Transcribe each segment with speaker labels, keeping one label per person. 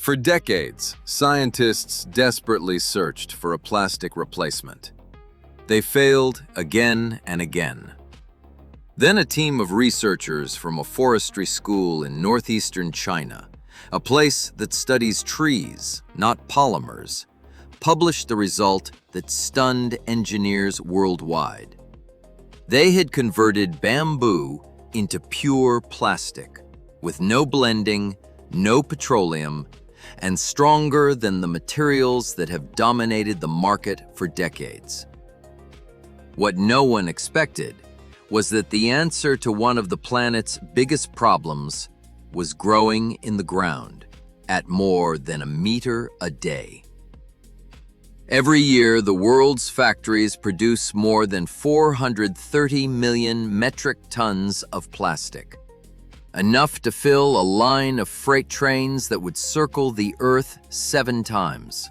Speaker 1: For decades, scientists desperately searched for a plastic replacement. They failed again and again. Then a team of researchers from a forestry school in northeastern China, a place that studies trees, not polymers, published the result that stunned engineers worldwide. They had converted bamboo into pure plastic, with no blending, no petroleum, and stronger than the materials that have dominated the market for decades. What no one expected was that the answer to one of the planet's biggest problems was growing in the ground at more than a meter a day. Every year, the world's factories produce more than 430 million metric tons of plastic, enough to fill a line of freight trains that would circle the Earth 7 times.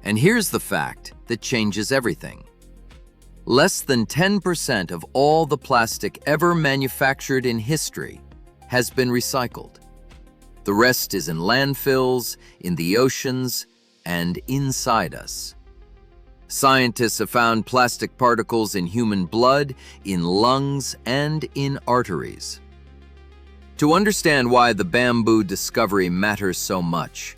Speaker 1: And here's the fact that changes everything. Less than 10% of all the plastic ever manufactured in history has been recycled. The rest is in landfills, in the oceans, and inside us. Scientists have found plastic particles in human blood, in lungs, and in arteries. To understand why the bamboo discovery matters so much,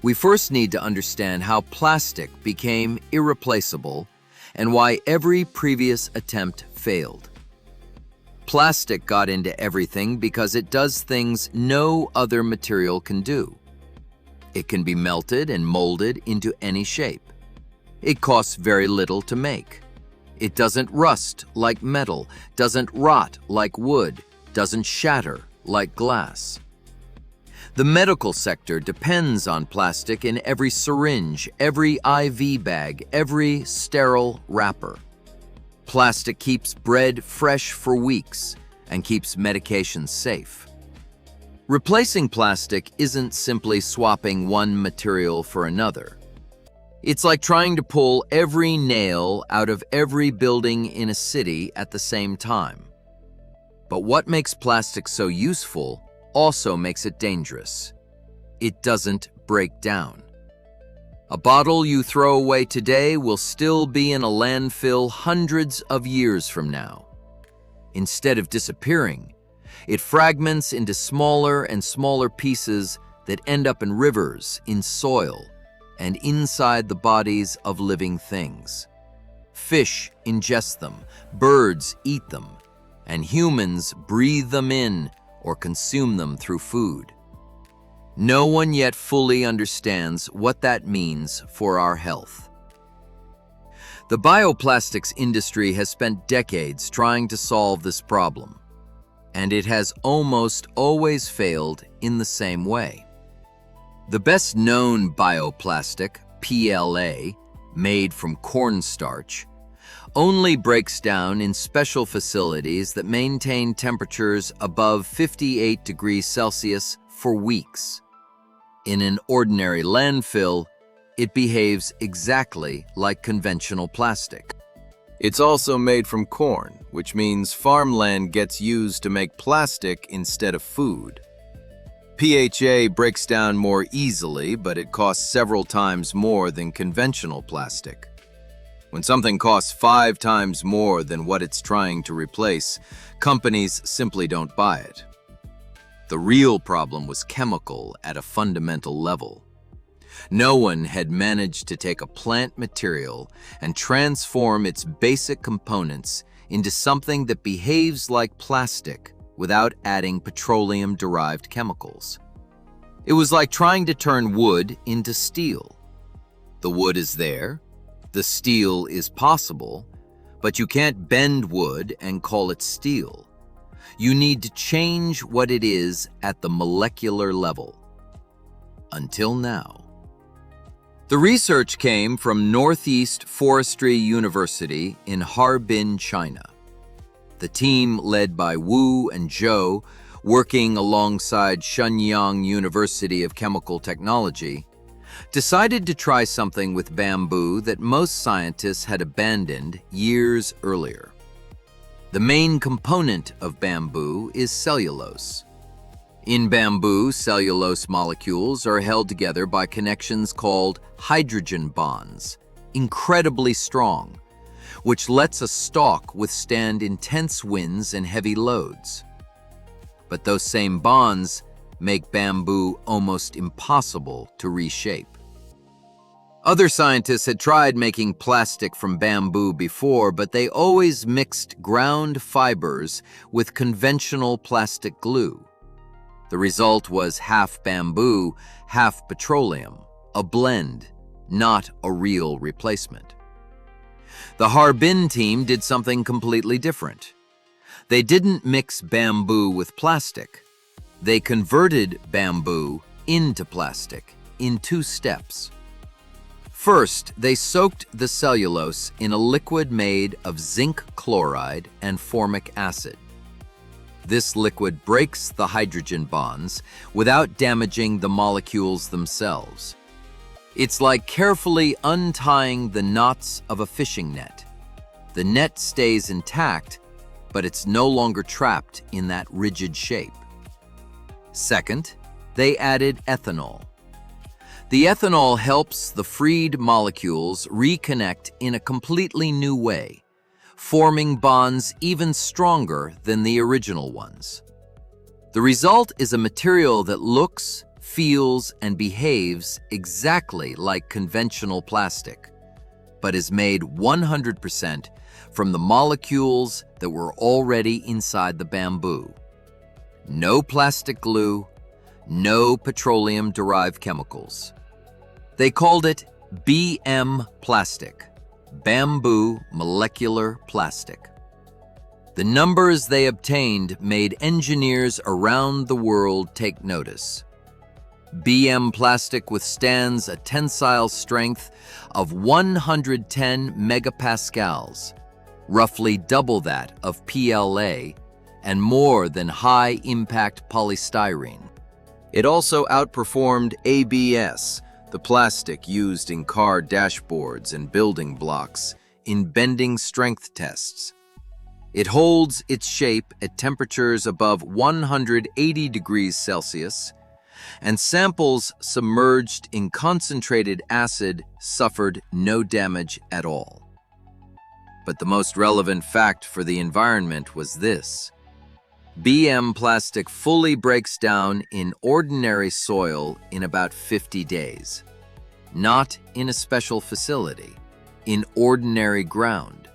Speaker 1: we first need to understand how plastic became irreplaceable and why every previous attempt failed. Plastic got into everything because it does things no other material can do. It can be melted and molded into any shape. It costs very little to make. It doesn't rust like metal, doesn't rot like wood, doesn't shatter like glass. The medical sector depends on plastic in every syringe, every IV bag, every sterile wrapper. Plastic keeps bread fresh for weeks and keeps medications safe. Replacing plastic isn't simply swapping one material for another. It's like trying to pull every nail out of every building in a city at the same time. But what makes plastic so useful also makes it dangerous. It doesn't break down. A bottle you throw away today will still be in a landfill hundreds of years from now. Instead of disappearing, it fragments into smaller and smaller pieces that end up in rivers, in soil, and inside the bodies of living things. Fish ingest them, birds eat them, and humans breathe them in or consume them through food. No one yet fully understands what that means for our health. The bioplastics industry has spent decades trying to solve this problem, and it has almost always failed in the same way. The best known bioplastic, PLA, made from cornstarch, only breaks down in special facilities that maintain temperatures above 58 degrees Celsius for weeks. In an ordinary landfill, it behaves exactly like conventional plastic. It's also made from corn, which means farmland gets used to make plastic instead of food. PHA breaks down more easily, but it costs several times more than conventional plastic. When something costs 5 times more than what it's trying to replace, companies simply don't buy it. The real problem was chemical at a fundamental level. No one had managed to take a plant material and transform its basic components into something that behaves like plastic without adding petroleum-derived chemicals. It was like trying to turn wood into steel. The wood is there, the steel is possible, but you can't bend wood and call it steel. You need to change what it is at the molecular level. Until now. The research came from Northeast Forestry University in Harbin, China. The team, led by Wu and Zhou, working alongside Shenyang University of Chemical Technology, decided to try something with bamboo that most scientists had abandoned years earlier. The main component of bamboo is cellulose. In bamboo, cellulose molecules are held together by connections called hydrogen bonds, incredibly strong, which lets a stalk withstand intense winds and heavy loads. But those same bonds make bamboo almost impossible to reshape. Other scientists had tried making plastic from bamboo before, but they always mixed ground fibers with conventional plastic glue. The result was half bamboo, half petroleum, a blend, not a real replacement. The Harbin team did something completely different. They didn't mix bamboo with plastic. They converted bamboo into plastic in 2 steps. First, they soaked the cellulose in a liquid made of zinc chloride and formic acid. This liquid breaks the hydrogen bonds without damaging the molecules themselves. It's like carefully untying the knots of a fishing net. The net stays intact, but it's no longer trapped in that rigid shape. Second, they added ethanol. The ethanol helps the freed molecules reconnect in a completely new way, forming bonds even stronger than the original ones. The result is a material that looks, feels, and behaves exactly like conventional plastic, but is made 100% from the molecules that were already inside the bamboo. No plastic glue, no petroleum-derived chemicals. They called it BM plastic, bamboo molecular plastic. The numbers they obtained made engineers around the world take notice. BM plastic withstands a tensile strength of 110 megapascals, roughly double that of PLA, and more than high-impact polystyrene. It also outperformed ABS, the plastic used in car dashboards and building blocks, in bending strength tests. It holds its shape at temperatures above 180 degrees Celsius, and samples submerged in concentrated acid suffered no damage at all. But the most relevant fact for the environment was this: BM plastic fully breaks down in ordinary soil in about 50 days. Not in a special facility, in ordinary ground.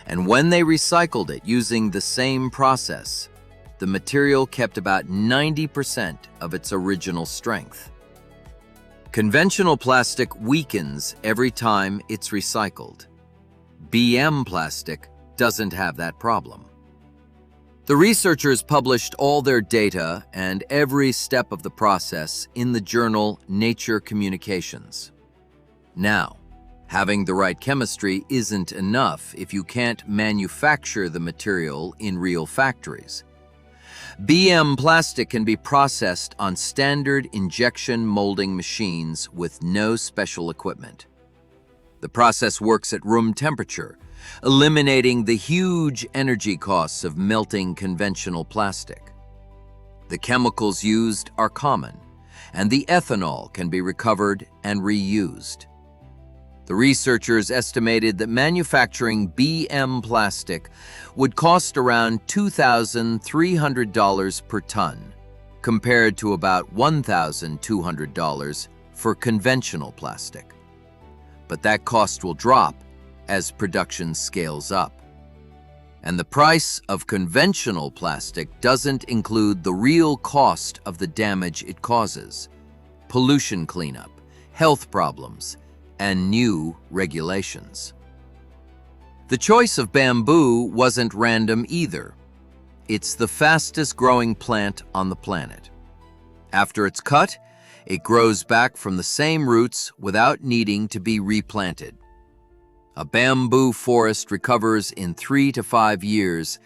Speaker 1: And when they recycled it using the same process, the material kept about 90% of its original strength. Conventional plastic weakens every time it's recycled. BM plastic doesn't have that problem. The researchers published all their data and every step of the process in the journal Nature Communications. Now, having the right chemistry isn't enough if you can't manufacture the material in real factories. BM plastic can be processed on standard injection molding machines with no special equipment. The process works at room temperature, eliminating the huge energy costs of melting conventional plastic. The chemicals used are common, and the ethanol can be recovered and reused. The researchers estimated that manufacturing BM plastic would cost around $2,300 per ton, compared to about $1,200 for conventional plastic. But that cost will drop as production scales up. And the price of conventional plastic doesn't include the real cost of the damage it causes: pollution cleanup, health problems, and new regulations. The choice of bamboo wasn't random either. It's the fastest growing plant on the planet. After it's cut, it grows back from the same roots without needing to be replanted. A bamboo forest recovers in 3 to 5 years,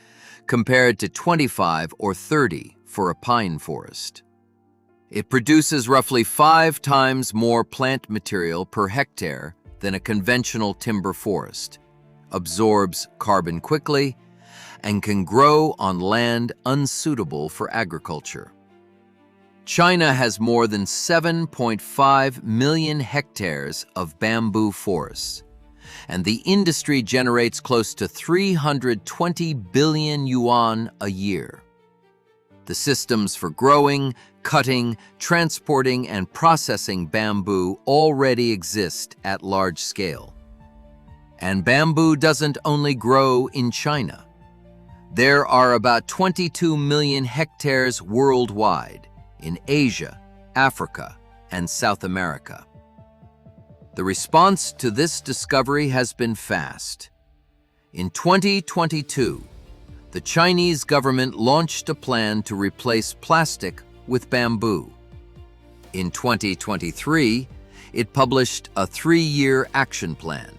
Speaker 1: compared to 25 or 30 for a pine forest. It produces roughly 5 times more plant material per hectare than a conventional timber forest, absorbs carbon quickly, and can grow on land unsuitable for agriculture. China has more than 7.5 million hectares of bamboo forests, and the industry generates close to 320 billion yuan a year. The systems for growing, cutting, transporting, and processing bamboo already exist at large scale. And bamboo doesn't only grow in China. There are about 22 million hectares worldwide in Asia, Africa, and South America. The response to this discovery has been fast. In 2022, the Chinese government launched a plan to replace plastic with bamboo. In 2023, it published a 3-year action plan.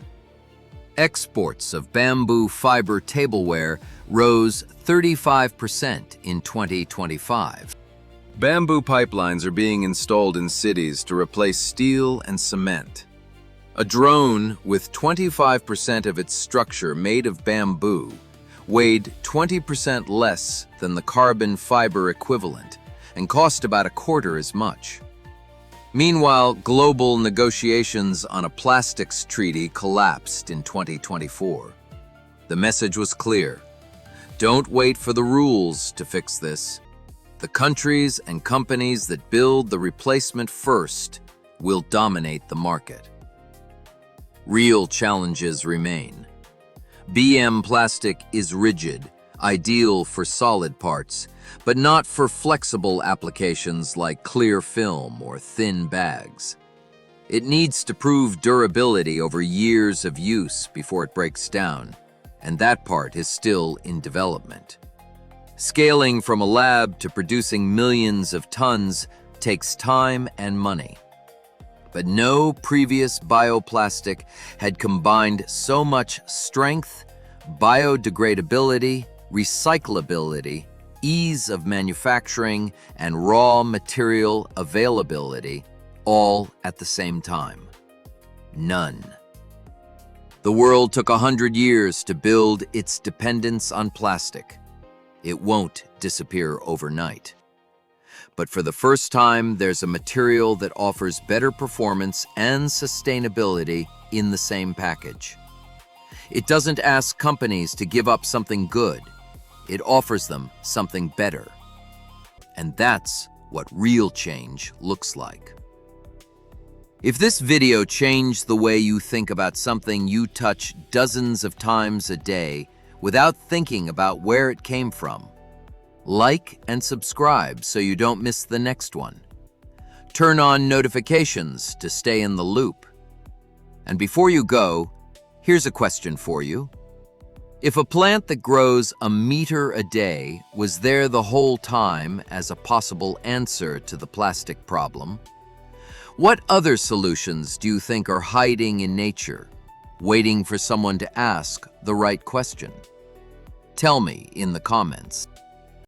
Speaker 1: Exports of bamboo fiber tableware rose 35% in 2025. Bamboo pipelines are being installed in cities to replace steel and cement. A drone with 25% of its structure made of bamboo weighed 20% less than the carbon fiber equivalent and cost about a quarter as much. Meanwhile, global negotiations on a plastics treaty collapsed in 2024. The message was clear: don't wait for the rules to fix this. The countries and companies that build the replacement first will dominate the market. Real challenges remain. BM plastic is rigid, ideal for solid parts, but not for flexible applications like clear film or thin bags. It needs to prove durability over years of use before it breaks down, and that part is still in development. Scaling from a lab to producing millions of tons takes time and money. But no previous bioplastic had combined so much strength, biodegradability, recyclability, ease of manufacturing, and raw material availability, all at the same time. None. The world took 100 years to build its dependence on plastic. It won't disappear overnight. But for the first time, there's a material that offers better performance and sustainability in the same package. It doesn't ask companies to give up something good. It offers them something better. And that's what real change looks like. If this video changed the way you think about something you touch dozens of times a day without thinking about where it came from, like and subscribe so you don't miss the next one. Turn on notifications to stay in the loop. And before you go, here's a question for you. If a plant that grows a meter a day was there the whole time as a possible answer to the plastic problem, what other solutions do you think are hiding in nature, waiting for someone to ask the right question? Tell me in the comments.